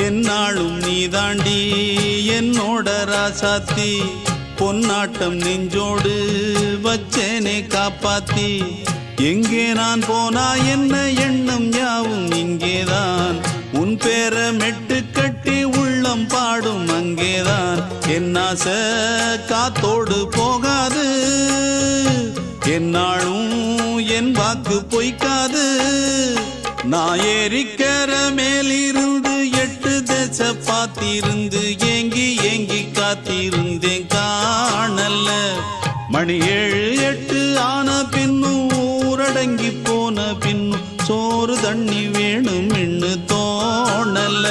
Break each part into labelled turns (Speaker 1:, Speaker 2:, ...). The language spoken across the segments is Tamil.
Speaker 1: என்னாலும் நீதாண்டி என்னோட ராசாத்தி பொன்னாட்டம் நெஞ்சோடு வச்சேனே காப்பாத்தி எங்கே நான் போனா என்ன எண்ணம் யாவும் இங்கேதான் உன் பேர மெட்டு கட்டி உள்ளம் பாடும் அங்கேதான் என் ஆசை காத்தோடு போகாது என்னாலும் என் வாக்கு பொய்க்காது நான் ஏறிக்கர மேலிருந்து 8 தேச பார்த்திருந்து ஏங்கி ஏங்கி காத்திருந்தேன் காணல்ல மணி 7 8 ஆன பின்னும் ஊரடங்கி போன பின்னும் சோறு தண்ணி வேணும் இன்னு தோணல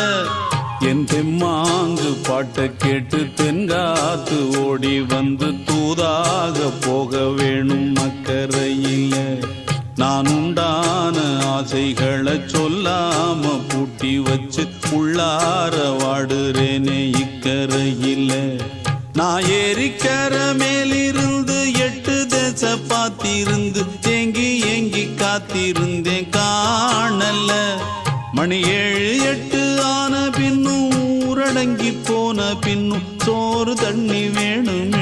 Speaker 1: என் தெம்மாங்கு பாட்டை கேட்டு தென்காத்து ஓடி வந்து தூதாக போக வேணும் அக்கறையில நான் உண்டான ஆசைகளை சொல்லாம பூட்டி வச்சு உள்ளார வாடுறேனே இக்கரையில நான் ஏறிக்கர மேலிருந்து 8 தேச பார்த்திருந்து ஏங்கி ஏங்கி காத்திருந்தேன் காணல மணி 7 8 ஆன பின்னும் ஊரடங்கி போன பின்னும் சோறு தண்ணி வேணும்